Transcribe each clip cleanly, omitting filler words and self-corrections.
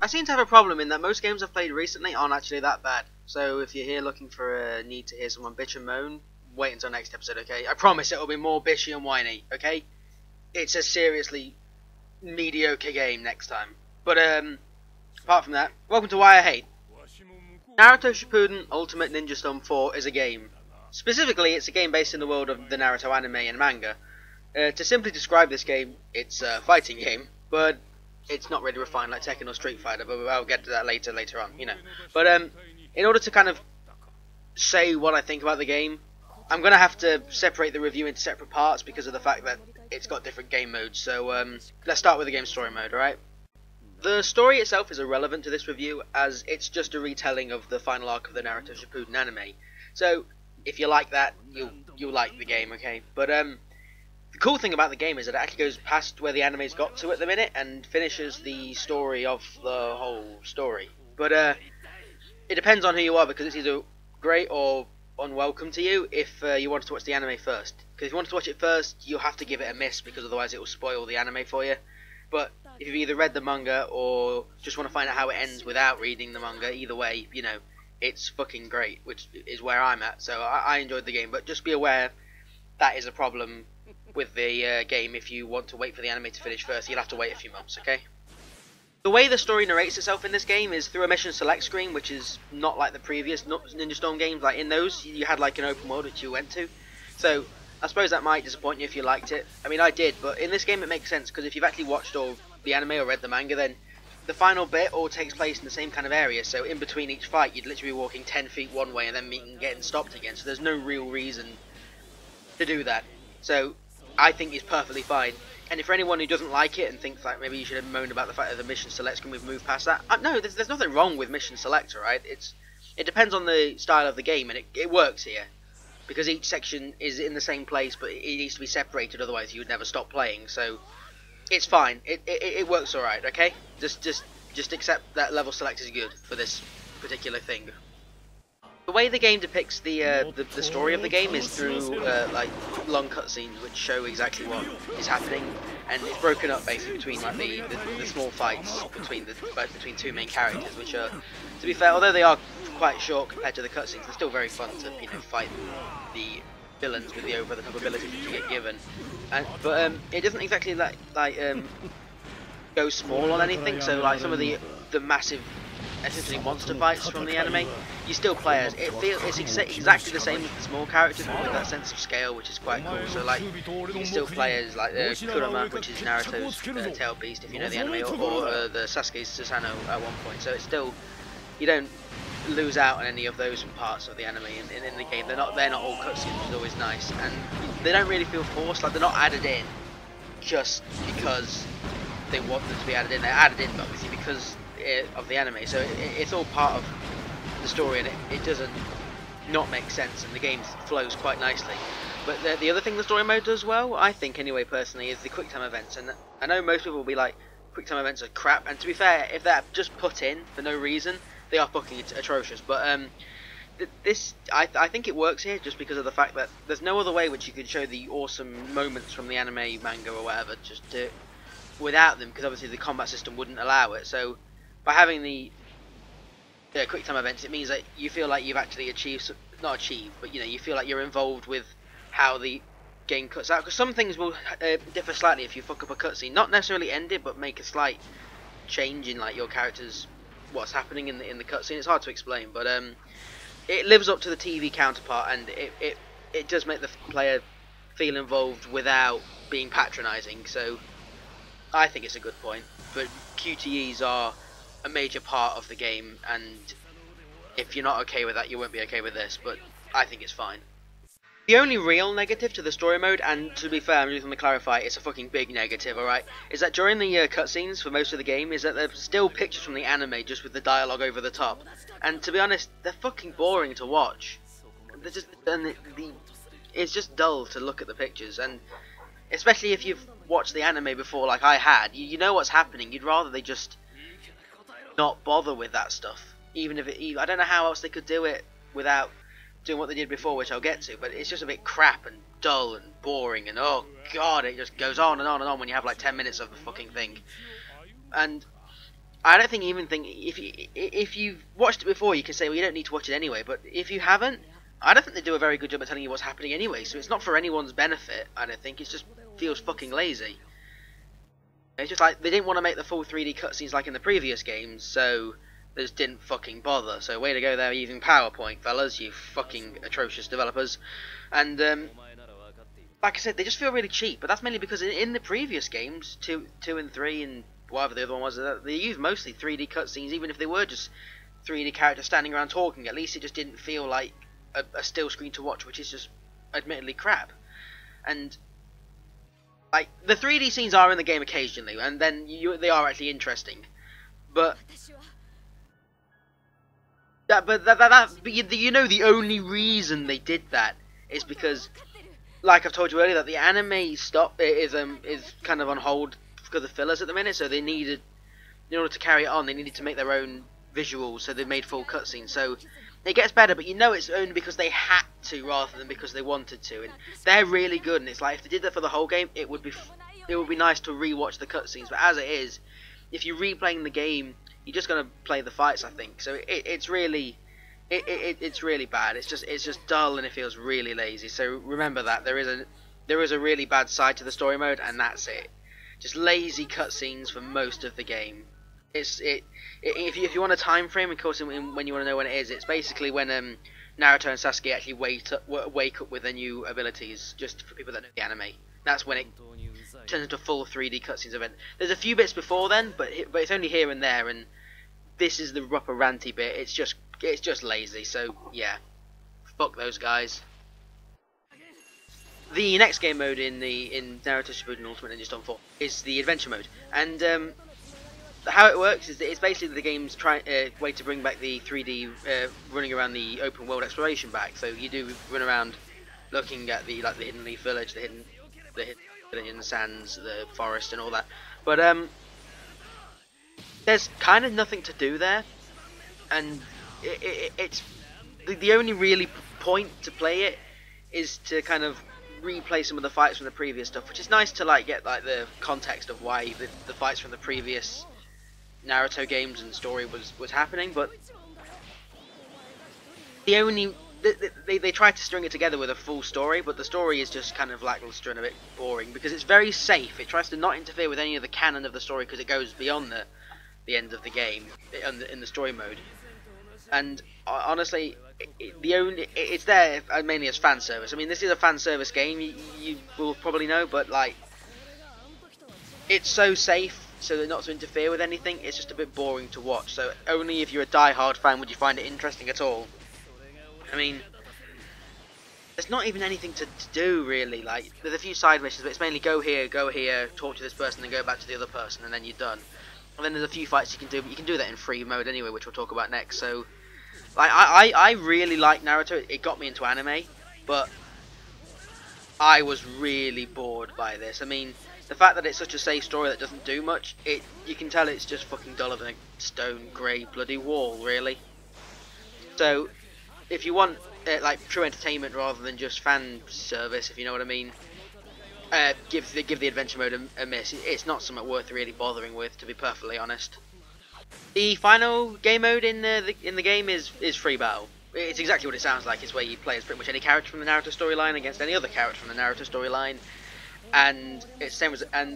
I seem to have a problem in that most games I've played recently aren't actually that bad. So if you're here looking for a need to hear someone bitch and moan, wait until next episode, okay? I promise it'll be more bitchy and whiny, okay? It's a seriously mediocre game next time. But apart from that, welcome to Why I Hate. Naruto Shippuden Ultimate Ninja Storm 4 is a game. Specifically, it's a game based in the world of the Naruto anime and manga. To simply describe this game, it's a fighting game, but it's not really refined like Tekken or Street Fighter, but I'll get to that later on, you know. But in order to kind of say what I think about the game, I'm going to have to separate the review into separate parts because of the fact that it's got different game modes. So let's start with the game story mode, alright? The story itself is irrelevant to this review, as it's just a retelling of the final arc of the Naruto Shippuden anime. So if you like that, you'll like the game, okay? But the cool thing about the game is that it actually goes past where the anime's got to at the minute and finishes the story of the whole story. But it depends on who you are, because it's either great or unwelcome to you if you wanted to watch the anime first. Because if you wanted to watch it first, you'll have to give it a miss, because otherwise it will spoil the anime for you. But if you've either read the manga or just want to find out how it ends without reading the manga, either way, you know, it's fucking great, which is where I'm at. So I enjoyed the game, but just be aware that is a problem with the game. If you want to wait for the anime to finish first, you'll have to wait a few months, okay? The way the story narrates itself in this game is through a mission select screen, which is not like the previous Ninja Storm games. Like in those, you had like an open world which you went to. So I suppose that might disappoint you if you liked it. I mean, I did, but in this game it makes sense, because if you've actually watched all the anime or read the manga, then the final bit all takes place in the same kind of area. So in between each fight, you'd literally be walking 10 feet one way and then getting stopped again. So there's no real reason to do that. So I think it's perfectly fine. And for anyone who doesn't like it and thinks like maybe you should have moaned about the fact that the mission selects can we move past that, no, there's nothing wrong with mission select, right? It depends on the style of the game, and it works here because each section is in the same place, but it needs to be separated, otherwise you would never stop playing. So it's fine. It works all right. Okay, just accept that level select is good for this particular thing. The way the game depicts the story of the game is through like long cutscenes which show exactly what is happening, and it's broken up basically between like the small fights between two main characters, which are, to be fair, although they are quite short compared to the cutscenes, they're still very fun to, you know, fight the villains with the over-the-top abilities which you get given. But it doesn't exactly go small on anything. So like some of the massive, essentially monster fights from the anime, you still play as. It's exactly the same as the small characters, but with that sense of scale, which is quite cool. So like you can still play as like Kurama, which is Naruto's tail beast, if you know the anime, or the Sasuke's Susanoo at one point. So it's still, you don't lose out on any of those parts of the anime in the game. They're not all cutscenes, which is always nice, and they don't really feel forced. Like they're not added in just because they want them to be added in. They're added in obviously because of the anime, so it's all part of the story, and it doesn't not make sense, and the game flows quite nicely. But the other thing the story mode does well, I think anyway personally, is the Quicktime Events. And I know most people will be like, Quicktime Events are crap, and to be fair, if they're just put in for no reason, they are fucking atrocious. But I think it works here just because of the fact that there's no other way which you could show the awesome moments from the anime, manga or whatever just without them, because obviously the combat system wouldn't allow it. So by having the Quicktime Events, it means that you feel like you've actually but you know, you feel like you're involved with how the game cuts out. Because some things will differ slightly if you fuck up a cutscene, not necessarily end it, but make a slight change in like your character's what's happening in the cutscene. It's hard to explain, but it lives up to the TV counterpart, and it does make the player feel involved without being patronising. So I think it's a good point. But QTEs are a major part of the game, and if you're not okay with that, you won't be okay with this, but I think it's fine. The only real negative to the story mode, and to be fair, I'm just going to clarify, it's a fucking big negative, alright, is that during the cutscenes for most of the game, is that there's still pictures from the anime just with the dialogue over the top. And to be honest, they're fucking boring to watch. They're just, it's just dull to look at the pictures, and especially if you've watched the anime before like I had, you know what's happening. You'd rather they just not bother with that stuff, even if I don't know how else they could do it without doing what they did before, which I'll get to, but it's just a bit crap and dull and boring, and oh god, it just goes on and on and on when you have like 10 minutes of the fucking thing. And I don't think if you've watched it before, you can say, well, you don't need to watch it anyway. But if you haven't, I don't think they do a very good job at telling you what's happening anyway. So it's not for anyone's benefit. I don't think. It just feels fucking lazy. It's just like they didn't want to make the full 3D cutscenes like in the previous games, so they just didn't fucking bother. So way to go there using PowerPoint, fellas, you fucking atrocious developers. And like I said, they just feel really cheap. But that's mainly because in the previous games, 2 and 3 and whatever the other one was, they used mostly 3D cutscenes, even if they were just 3D characters standing around talking. At least it just didn't feel like a still screen to watch, which is just admittedly crap. And like the 3D scenes are in the game occasionally, and then they are actually interesting. But you know the only reason they did that is because, like I've told you earlier, that the anime is kind of on hold because of fillers at the minute. So they needed, in order to carry it on, they needed to make their own visuals. So they made full cutscenes. So it gets better, but you know it's only because they had to rather than because they wanted to. And they're really good. And it's like if they did that for the whole game, it would be nice to rewatch the cutscenes. But as it is, if you're replaying the game, you're just gonna play the fights, I think. So it's really bad. It's just dull and it feels really lazy. So remember that there is a really bad side to the story mode, and that's it. Just lazy cutscenes for most of the game. If you want a time frame, of course, when you want to know when it is, it's basically when Naruto and Sasuke actually wake up with their new abilities. Just for people that know the anime, that's when it turns into a full 3D cutscenes event. There's a few bits before then, but it's only here and there, and this is the rougher ranty bit. It's just lazy. So yeah, fuck those guys. The next game mode in Naruto Shippuden Ultimate Ninja Storm 4 is the adventure mode, and how it works is that it's basically the game's way to bring back the 3D running around the open world exploration back. So you do run around looking at the Hidden Leaf Village, the hidden sands, the forest, and all that. But there's kind of nothing to do there, and it's the only really point to play it is to kind of replay some of the fights from the previous stuff, which is nice to get the context of why the fights from the previous Naruto games and story was happening. But they tried to string it together with a full story, but the story is just kind of lackluster and a bit boring because it's very safe. It tries to not interfere with any of the canon of the story because it goes beyond the end of the game in the story mode. And honestly, it's there mainly as fan service. I mean, this is a fan service game, you will probably know, but it's so safe so that not to interfere with anything. It's just a bit boring to watch. So only if you're a die-hard fan would you find it interesting at all. I mean, there's not even anything to do really. There's a few side missions, but it's mainly go here, talk to this person, then go back to the other person, and then you're done. And then there's a few fights you can do, but you can do that in free mode anyway, which we'll talk about next. So I really like Naruto. It got me into anime, but I was really bored by this. I mean, the fact that it's such a safe story that doesn't do much, you can tell it's just fucking duller than a stone grey bloody wall, really. So if you want true entertainment rather than just fan service, if you know what I mean, give the adventure mode a miss. It's not something worth really bothering with, to be perfectly honest. The final game mode in the game is free battle. It's exactly what it sounds like. It's where you play as pretty much any character from the Naruto storyline against any other character from the Naruto storyline, and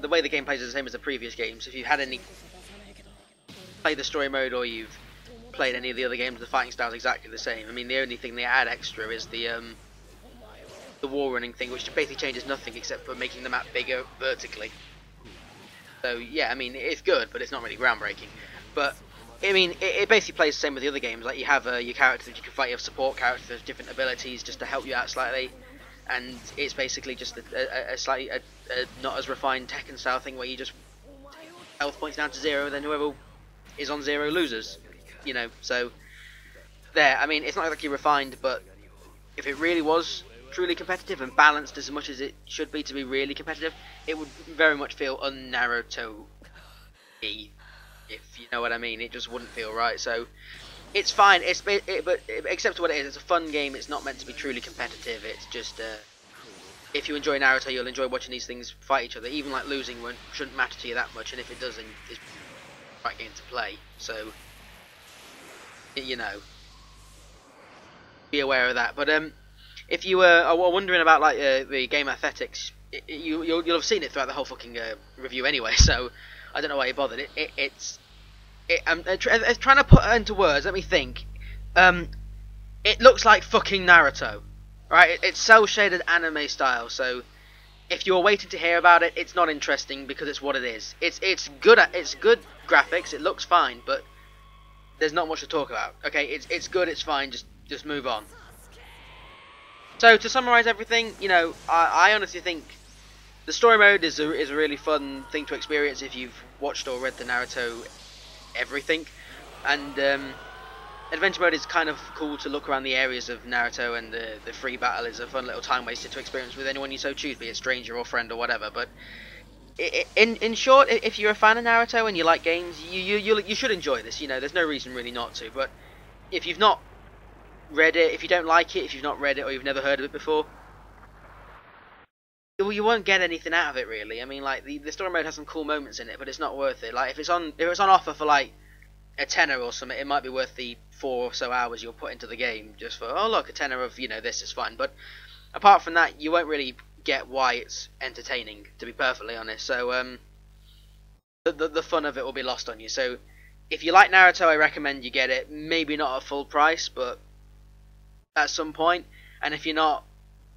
the way the game plays is the same as the previous games. If you had played the story mode or you've played any of the other games, the fighting style is exactly the same. I mean, the only thing they add extra is the wall running thing, which basically changes nothing except for making the map bigger vertically. So yeah, I mean, it's good, but it's not really groundbreaking. But I mean, it basically plays the same with the other games. Like you have your characters that you can fight, you have support characters with different abilities just to help you out slightly, and it's basically just a slightly not as refined Tekken style thing where you just take health points down to 0, and then whoever is on 0 loses. You know, so there. I mean, it's not exactly refined, but if it really was truly competitive and balanced as much as it should be to be really competitive, it would very much feel un-Naruto-y, if you know what I mean. It just wouldn't feel right. So it's fine. But except for what it is, it's a fun game. It's not meant to be truly competitive. It's just if you enjoy Naruto, you'll enjoy watching these things fight each other. Even losing shouldn't matter to you that much, and if it doesn't, right game to play. So, you know, be aware of that. But if you are wondering about like the game aesthetics, you'll have seen it throughout the whole fucking review anyway. So I don't know why you bothered. I'm trying to put it into words. Let me think. It looks like fucking Naruto, right? It's cel shaded anime style. So if you're waiting to hear about it, it's not interesting because it's what it is. It's good graphics. It looks fine, but there's not much to talk about. Okay, it's good. It's fine. Just move on. So to summarize everything, you know, I honestly think the story mode is a really fun thing to experience if you've watched or read the Naruto everything, and adventure mode is kind of cool to look around the areas of Naruto, and the free battle is a fun little time waster to experience with anyone you so choose, be it stranger or friend or whatever. But in short, if you're a fan of Naruto and you like games, you should enjoy this. You know, there's no reason really not to. But if you've not read it, if you don't like it, if you've not read it or you've never heard of it before, you won't get anything out of it really. I mean, like the story mode has some cool moments in it, but it's not worth it. Like if it's on offer for like a tenner or something, it might be worth the 4 or so hours you'll put into the game just for, oh look, a tenner of, you know, this is fun. But apart from that, you won't really get why it's entertaining, to be perfectly honest. So the fun of it will be lost on you. So if you like Naruto, I recommend you get it. Maybe not at full price, but at some point. And if you're not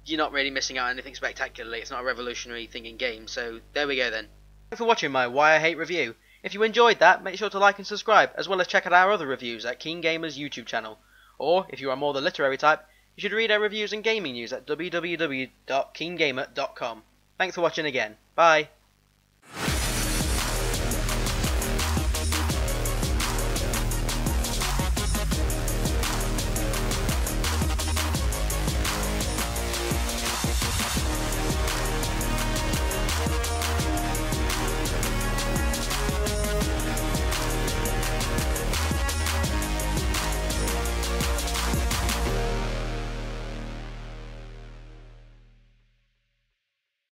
really missing out on anything spectacularly. It's not a revolutionary thing in games. So there we go then. Thanks for watching my Why I Hate review. If you enjoyed that, make sure to like and subscribe, as well as check out our other reviews at KeenGamer's YouTube channel. Or, if you are more the literary type, you should read our reviews and gaming news at www.keengamer.com. Thanks for watching again. Bye.